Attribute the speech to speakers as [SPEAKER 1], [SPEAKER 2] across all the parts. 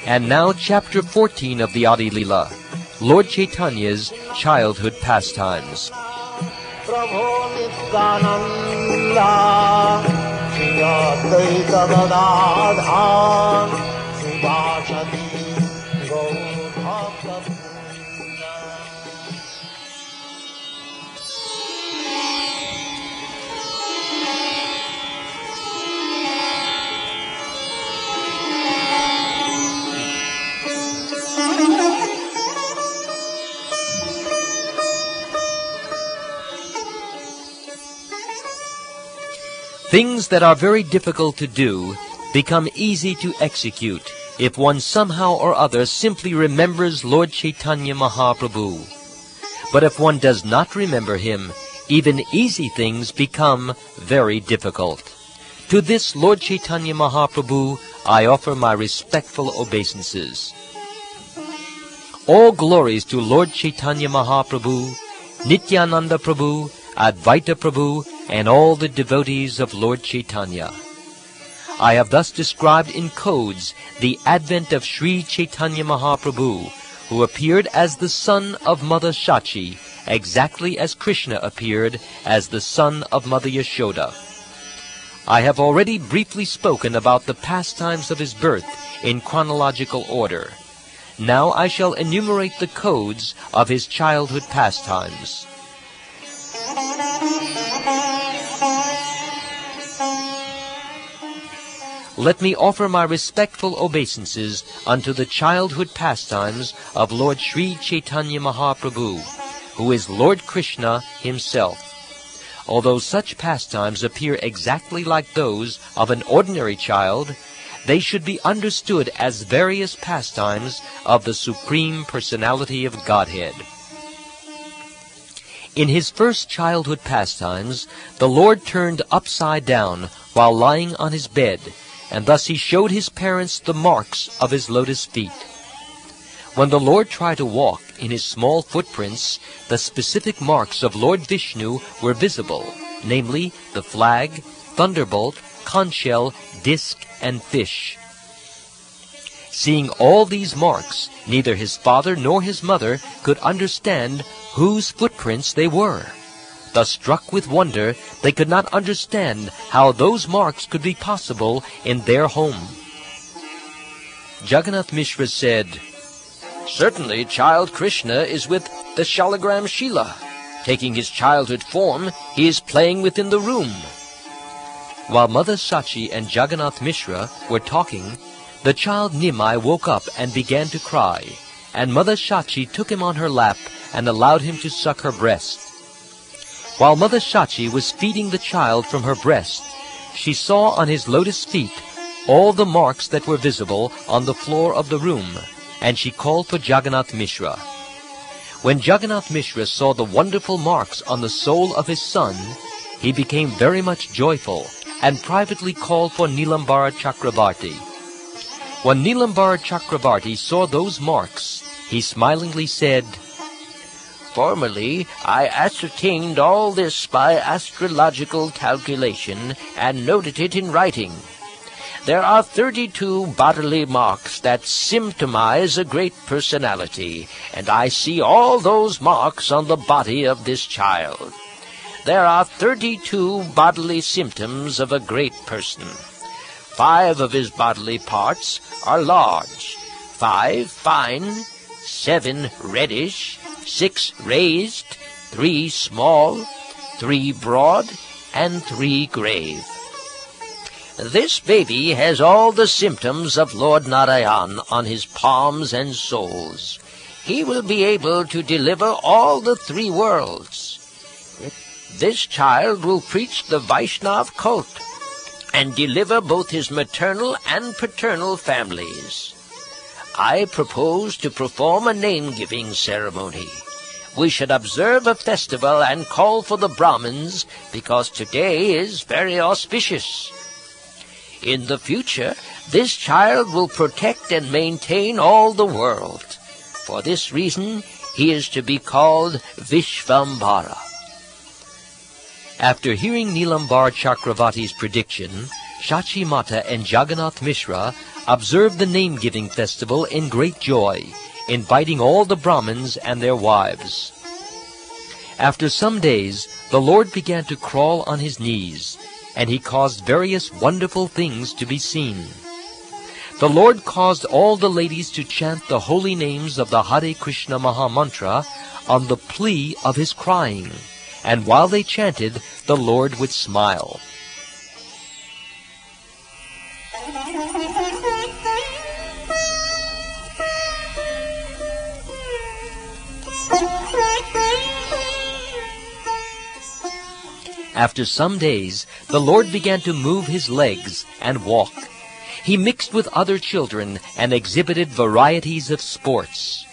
[SPEAKER 1] And now Chapter 14 of the Adi Leela, Lord Chaitanya's childhood pastimes. Things that are very difficult to do become easy to execute if one somehow or other simply remembers Lord Chaitanya Mahaprabhu. But if one does not remember him, even easy things become very difficult. To this Lord Chaitanya Mahaprabhu I offer my respectful obeisances. All glories to Lord Chaitanya Mahaprabhu, Nityananda Prabhu, Advaita Prabhu, and all the devotees of Lord Chaitanya. I have thus described in codes the advent of Sri Chaitanya Mahaprabhu, who appeared as the son of Mother Shachi, exactly as Krishna appeared as the son of Mother Yashoda. I have already briefly spoken about the pastimes of his birth in chronological order. Now I shall enumerate the codes of his childhood pastimes. Let me offer my respectful obeisances unto the childhood pastimes of Lord Sri Chaitanya Mahaprabhu, who is Lord Krishna himself. Although such pastimes appear exactly like those of an ordinary child, they should be understood as various pastimes of the Supreme Personality of Godhead. In his first childhood pastimes, the Lord turned upside down while lying on his bed, and thus he showed his parents the marks of his lotus feet. When the Lord tried to walk in his small footprints, the specific marks of Lord Vishnu were visible, namely the flag, thunderbolt, conch shell, disc, and fish. Seeing all these marks, neither his father nor his mother could understand whose footprints they were. Thus struck with wonder, they could not understand how those marks could be possible in their home. Jagannath Mishra said, "Certainly child Krishna is with the Shalagram Shila. Taking his childhood form, he is playing within the room." While Mother Sachi and Jagannath Mishra were talking, the child Nimai woke up and began to cry, and Mother Sachi took him on her lap and allowed him to suck her breast. While Mother Shachi was feeding the child from her breast, she saw on his lotus feet all the marks that were visible on the floor of the room, and she called for Jagannath Mishra. When Jagannath Mishra saw the wonderful marks on the soul of his son, he became very much joyful and privately called for Nilambara Chakravarti. When Nilambara Chakravarti saw those marks, he smilingly said, "Formerly, I ascertained all this by astrological calculation and noted it in writing. There are 32 bodily marks that symptomize a great personality, and I see all those marks on the body of this child. There are 32 bodily symptoms of a great person. 5 of his bodily parts are large, 5 fine, 7 reddish, 6 raised, 3 small, 3 broad, and 3 grave. This baby has all the symptoms of Lord Narayan on his palms and soles. He will be able to deliver all the 3 worlds. This child will preach the Vaishnava cult and deliver both his maternal and paternal families. I propose to perform a name-giving ceremony. We should observe a festival and call for the Brahmins, because today is very auspicious. In the future, this child will protect and maintain all the world. For this reason, he is to be called Vishvambara." After hearing Nilambar Chakravarti's prediction, Shachi Mata and Jagannath Mishra observed the name-giving festival in great joy, inviting all the Brahmins and their wives. After some days, the Lord began to crawl on his knees, and he caused various wonderful things to be seen. The Lord caused all the ladies to chant the holy names of the Hare Krishna Maha Mantra on the plea of his crying, and while they chanted, the Lord would smile. After some days, the Lord began to move his legs and walk. He mixed with other children and exhibited varieties of sports.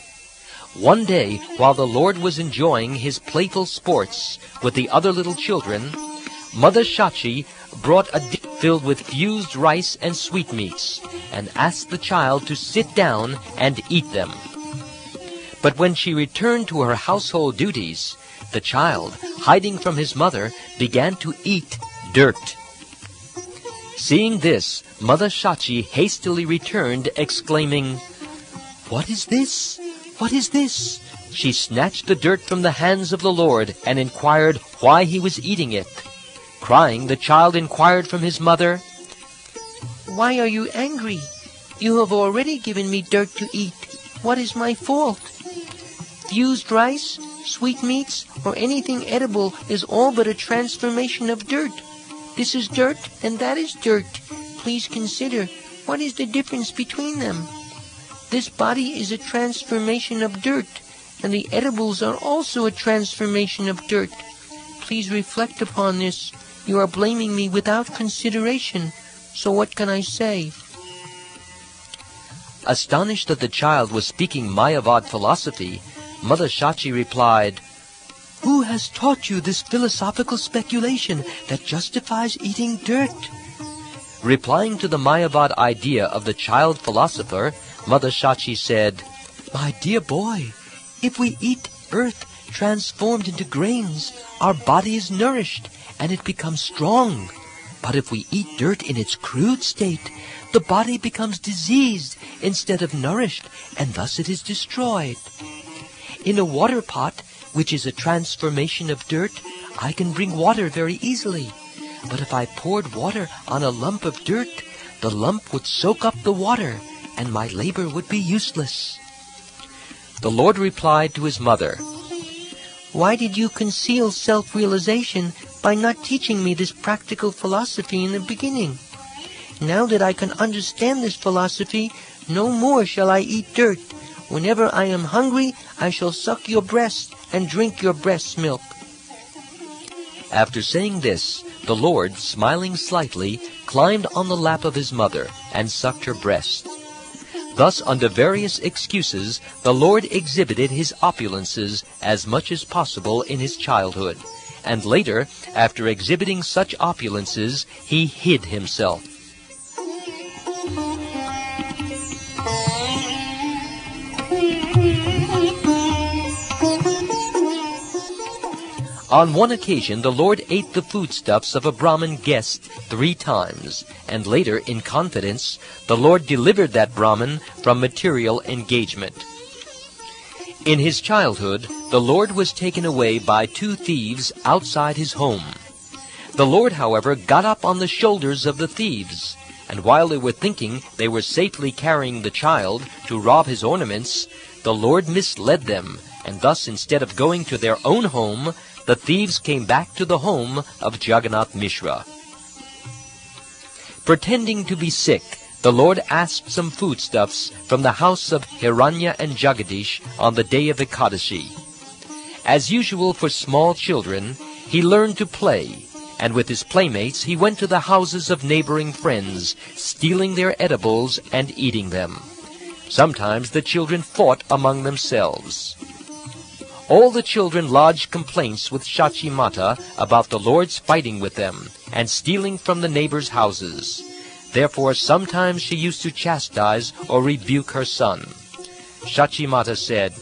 [SPEAKER 1] One day, while the Lord was enjoying his playful sports with the other little children, Mother Shachi brought a dish filled with fused rice and sweetmeats and asked the child to sit down and eat them. But when she returned to her household duties, the child, hiding from his mother, began to eat dirt. Seeing this, Mother Shachi hastily returned, exclaiming, "What is this? What is this?" She snatched the dirt from the hands of the Lord and inquired why he was eating it. Crying, the child inquired from his mother, "Why are you angry? You have already given me dirt to eat. What is my fault? Fused rice, sweetmeats, or anything edible is all but a transformation of dirt. This is dirt and that is dirt. Please consider, what is the difference between them? This body is a transformation of dirt, and the edibles are also a transformation of dirt. Please reflect upon this. You are blaming me without consideration, so what can I say?" Astonished that the child was speaking Mayavad philosophy, Mother Shachi replied, "Who has taught you this philosophical speculation that justifies eating dirt?" Replying to the Mayavad idea of the child philosopher, Mother Shachi said, "My dear boy, if we eat earth transformed into grains, our body is nourished and it becomes strong. But if we eat dirt in its crude state, the body becomes diseased instead of nourished, and thus it is destroyed. In a water pot, which is a transformation of dirt, I can bring water very easily. But if I poured water on a lump of dirt, the lump would soak up the water, and my labor would be useless." The Lord replied to his mother, "Why did you conceal self-realization by not teaching me this practical philosophy in the beginning? Now that I can understand this philosophy, no more shall I eat dirt. Whenever I am hungry, I shall suck your breast and drink your breast's milk." After saying this, the Lord, smiling slightly, climbed on the lap of his mother and sucked her breast. Thus, under various excuses, the Lord exhibited his opulences as much as possible in his childhood, and later, after exhibiting such opulences, he hid himself. On one occasion, the Lord ate the foodstuffs of a Brahmin guest 3 times, and later, in confidence, the Lord delivered that Brahmin from material engagement. In his childhood, the Lord was taken away by 2 thieves outside his home. The Lord, however, got up on the shoulders of the thieves, and while they were thinking they were safely carrying the child to rob his ornaments, the Lord misled them, and thus, instead of going to their own home, the thieves came back to the home of Jagannath Mishra. Pretending to be sick, the Lord asked some foodstuffs from the house of Hiranya and Jagadish on the day of Ekadashi. As usual for small children, he learned to play, and with his playmates he went to the houses of neighboring friends, stealing their edibles and eating them. Sometimes the children fought among themselves. All the children lodged complaints with Shachi Mata about the Lord's fighting with them and stealing from the neighbors' houses. Therefore, sometimes she used to chastise or rebuke her son. Shachi Mata said,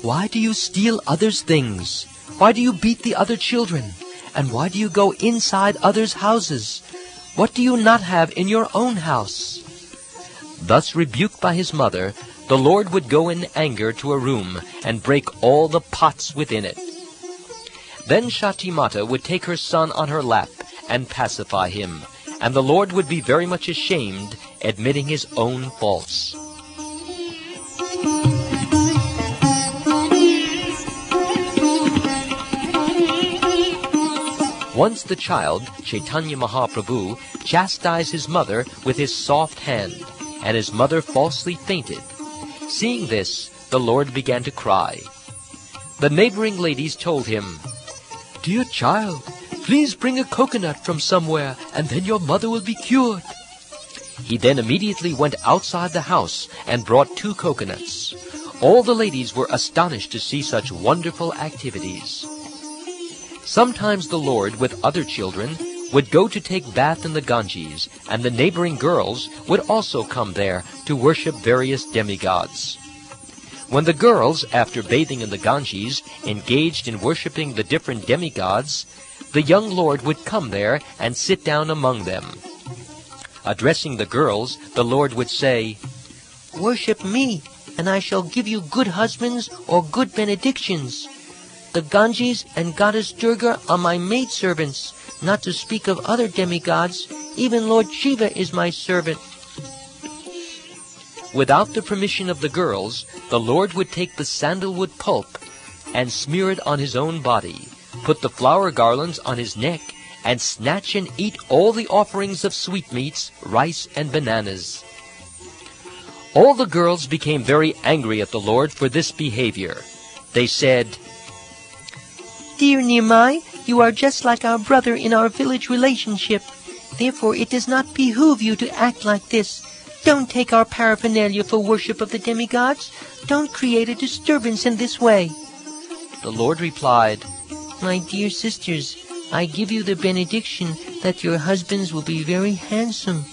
[SPEAKER 1] "Why do you steal others' things? Why do you beat the other children? And why do you go inside others' houses? What do you not have in your own house?" Thus rebuked by his mother, the Lord would go in anger to a room and break all the pots within it. Then Sati Mata would take her son on her lap and pacify him, and the Lord would be very much ashamed, admitting his own faults. Once the child, Caitanya Mahaprabhu, chastised his mother with his soft hand, and his mother falsely fainted. Seeing this, the Lord began to cry. The neighboring ladies told him, "Dear child, please bring a coconut from somewhere, and then your mother will be cured." He then immediately went outside the house and brought 2 coconuts. All the ladies were astonished to see such wonderful activities. Sometimes the Lord, with other children, would go to take bath in the Ganges, and the neighboring girls would also come there to worship various demigods. When the girls, after bathing in the Ganges, engaged in worshipping the different demigods, the young Lord would come there and sit down among them. Addressing the girls, the Lord would say, "Worship me, and I shall give you good husbands or good benedictions. The Ganges and Goddess Durga are my maidservants, not to speak of other demigods. Even Lord Shiva is my servant." Without the permission of the girls, the Lord would take the sandalwood pulp and smear it on his own body, put the flower garlands on his neck, and snatch and eat all the offerings of sweetmeats, rice, and bananas. All the girls became very angry at the Lord for this behavior. They said, "Dear Nimai, you are just like our brother in our village relationship. Therefore it does not behoove you to act like this. Don't take our paraphernalia for worship of the demigods. Don't create a disturbance in this way." The Lord replied, "My dear sisters, I give you the benediction that your husbands will be very handsome.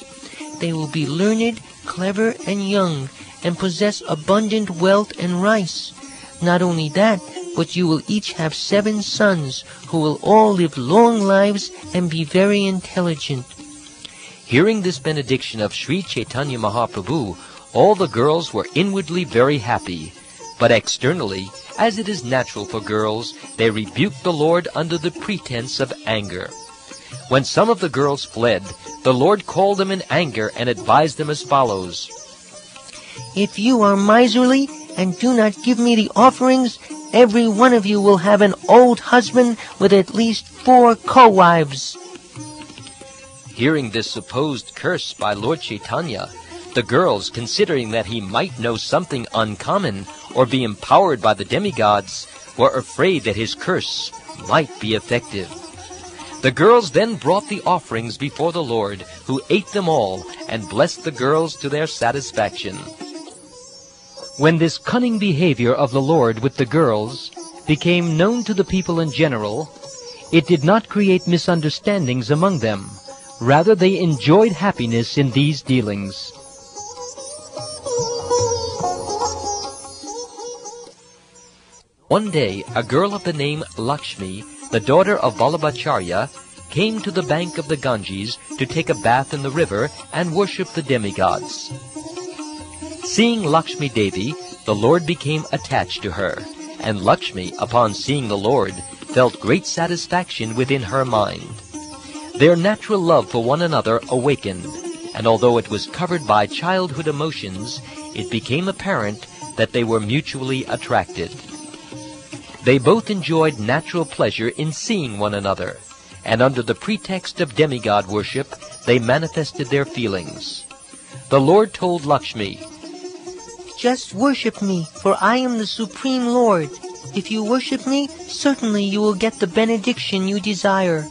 [SPEAKER 1] They will be learned, clever, and young, and possess abundant wealth and rice. Not only that, but you will each have 7 sons, who will all live long lives and be very intelligent." Hearing this benediction of Sri Caitanya Mahaprabhu, all the girls were inwardly very happy, but externally, as it is natural for girls, they rebuked the Lord under the pretense of anger. When some of the girls fled, the Lord called them in anger and advised them as follows: "If you are miserly and do not give me the offerings, every one of you will have an old husband with at least 4 co-wives." Hearing this supposed curse by Lord Chaitanya, the girls, considering that he might know something uncommon or be empowered by the demigods, were afraid that his curse might be effective. The girls then brought the offerings before the Lord, who ate them all and blessed the girls to their satisfaction. When this cunning behavior of the Lord with the girls became known to the people in general, it did not create misunderstandings among them. Rather, they enjoyed happiness in these dealings. One day, a girl of the name Lakshmi, the daughter of Vallabhacharya, came to the bank of the Ganges to take a bath in the river and worship the demigods. Seeing Lakshmi Devi, the Lord became attached to her, and Lakshmi, upon seeing the Lord, felt great satisfaction within her mind. Their natural love for one another awakened, and although it was covered by childhood emotions, it became apparent that they were mutually attracted. They both enjoyed natural pleasure in seeing one another, and under the pretext of demigod worship, they manifested their feelings. The Lord told Lakshmi, "Just worship me, for I am the Supreme Lord. If you worship me, certainly you will get the benediction you desire."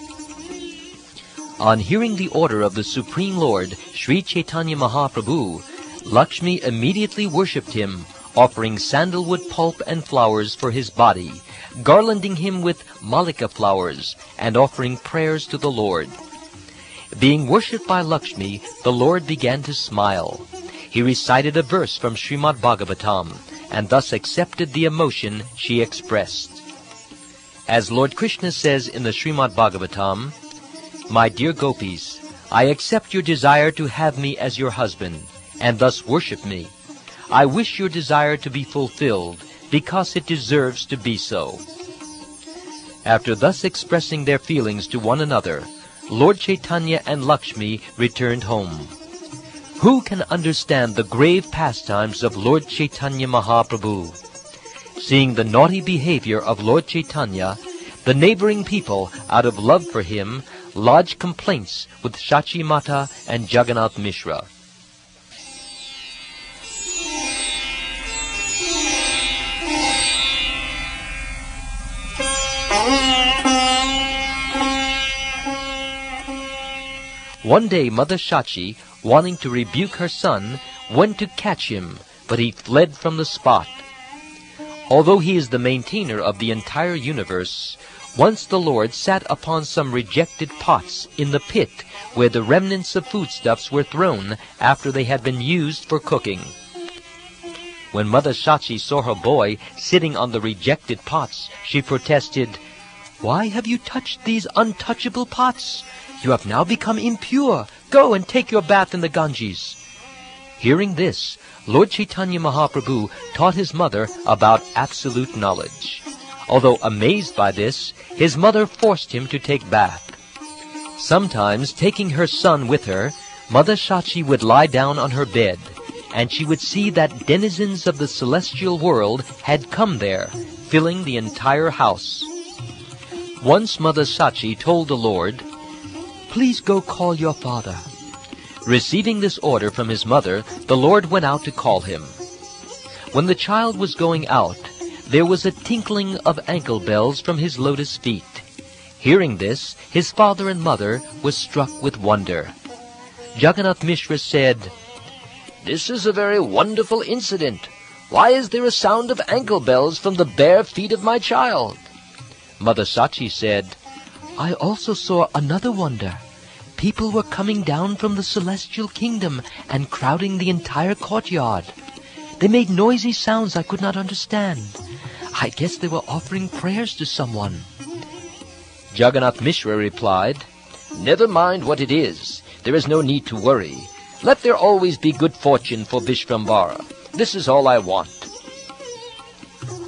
[SPEAKER 1] On hearing the order of the Supreme Lord, Sri Caitanya Mahaprabhu, Lakshmi immediately worshipped him, offering sandalwood pulp and flowers for his body, garlanding him with malika flowers, and offering prayers to the Lord. Being worshipped by Lakshmi, the Lord began to smile. He recited a verse from Srimad Bhagavatam, and thus accepted the emotion she expressed. As Lord Krishna says in the Srimad Bhagavatam, "My dear gopis, I accept your desire to have me as your husband, and thus worship me. I wish your desire to be fulfilled, because it deserves to be so." After thus expressing their feelings to one another, Lord Chaitanya and Lakshmi returned home. Who can understand the grave pastimes of Lord Chaitanya Mahaprabhu? Seeing the naughty behavior of Lord Chaitanya, the neighboring people, out of love for him, lodged complaints with Shachi Mata and Jagannath Mishra. One day Mother Shachi, wanting to rebuke her son, went to catch him, but he fled from the spot. Although he is the maintainer of the entire universe, once the Lord sat upon some rejected pots in the pit where the remnants of foodstuffs were thrown after they had been used for cooking. When Mother Shachi saw her boy sitting on the rejected pots, she protested, "Why have you touched these untouchable pots? You have now become impure. Go and take your bath in the Ganges." Hearing this, Lord Chaitanya Mahaprabhu taught his mother about absolute knowledge. Although amazed by this, his mother forced him to take bath. Sometimes, taking her son with her, Mother Shachi would lie down on her bed, and she would see that denizens of the celestial world had come there, filling the entire house. Once Mother Shachi told the Lord, "Please go call your father." Receiving this order from his mother, the Lord went out to call him. When the child was going out, there was a tinkling of ankle bells from his lotus feet. Hearing this, his father and mother were struck with wonder. Jagannath Mishra said, "This is a very wonderful incident. Why is there a sound of ankle bells from the bare feet of my child?" Mother Shachi said, "I also saw another wonder. People were coming down from the celestial kingdom and crowding the entire courtyard. They made noisy sounds I could not understand. I guess they were offering prayers to someone." Jagannath Mishra replied, "Never mind what it is. There is no need to worry. Let there always be good fortune for Vishvambara. This is all I want."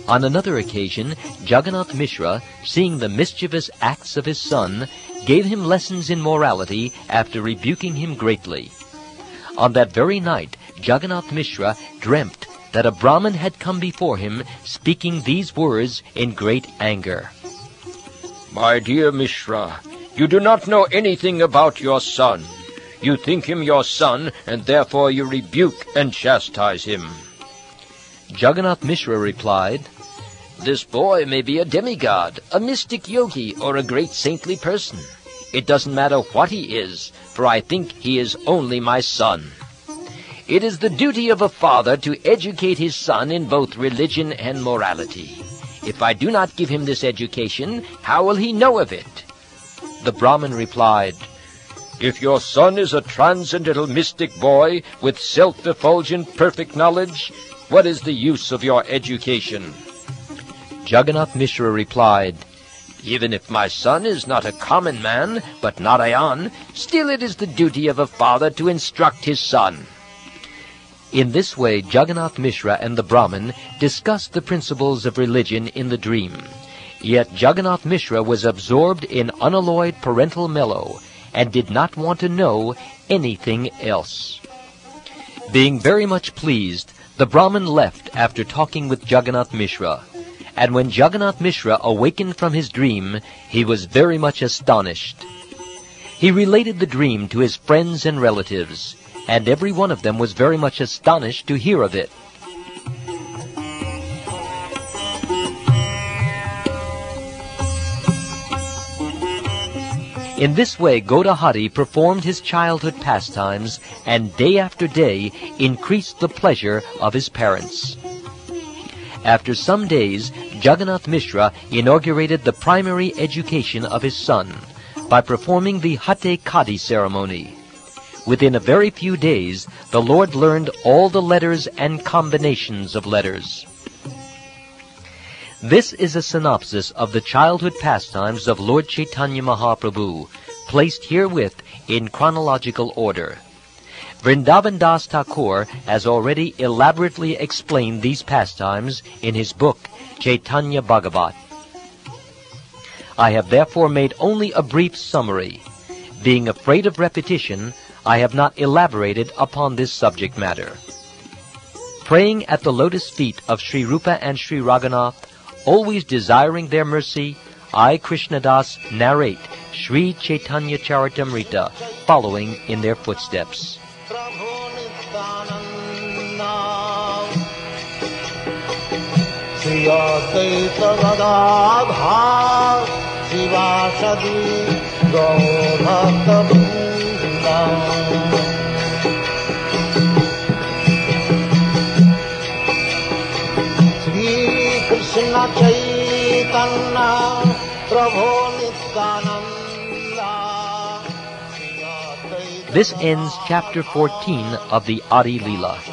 [SPEAKER 1] On another occasion, Jagannath Mishra, seeing the mischievous acts of his son, gave him lessons in morality after rebuking him greatly. On that very night, Jagannath Mishra dreamt that a Brahmin had come before him, speaking these words in great anger. "My dear Mishra, you do not know anything about your son. You think him your son, and therefore you rebuke and chastise him." Jagannath Mishra replied, "This boy may be a demigod, a mystic yogi, or a great saintly person. It doesn't matter what he is, for I think he is only my son. It is the duty of a father to educate his son in both religion and morality. If I do not give him this education, how will he know of it?" The Brahmin replied, "If your son is a transcendental mystic boy with self-effulgent perfect knowledge, what is the use of your education?" Jagannath Mishra replied, "Even if my son is not a common man, but Narayan, still it is the duty of a father to instruct his son." In this way, Jagannath Mishra and the Brahmin discussed the principles of religion in the dream. Yet Jagannath Mishra was absorbed in unalloyed parental mellow and did not want to know anything else. Being very much pleased, the Brahmin left after talking with Jagannath Mishra. And when Jagannath Mishra awakened from his dream, he was very much astonished. He related the dream to his friends and relatives, and every one of them was very much astonished to hear of it. In this way, Godahari performed his childhood pastimes, and day after day increased the pleasure of his parents. After some days, Jagannath Mishra inaugurated the primary education of his son by performing the Hate Kadi ceremony. Within a very few days, the Lord learned all the letters and combinations of letters. This is a synopsis of the childhood pastimes of Lord Chaitanya Mahaprabhu, placed herewith in chronological order. Vrindavan Das Thakur has already elaborately explained these pastimes in his book, Caitanya Bhagavat. I have therefore made only a brief summary. Being afraid of repetition, I have not elaborated upon this subject matter. Praying at the lotus feet of Sri Rupa and Sri Raghunath, always desiring their mercy, I, Krishnadas, narrate Sri Caitanya Caritamrta, following in their footsteps.
[SPEAKER 2] Krishna Chaitanya
[SPEAKER 1] This ends chapter 14 of the Adi Leela.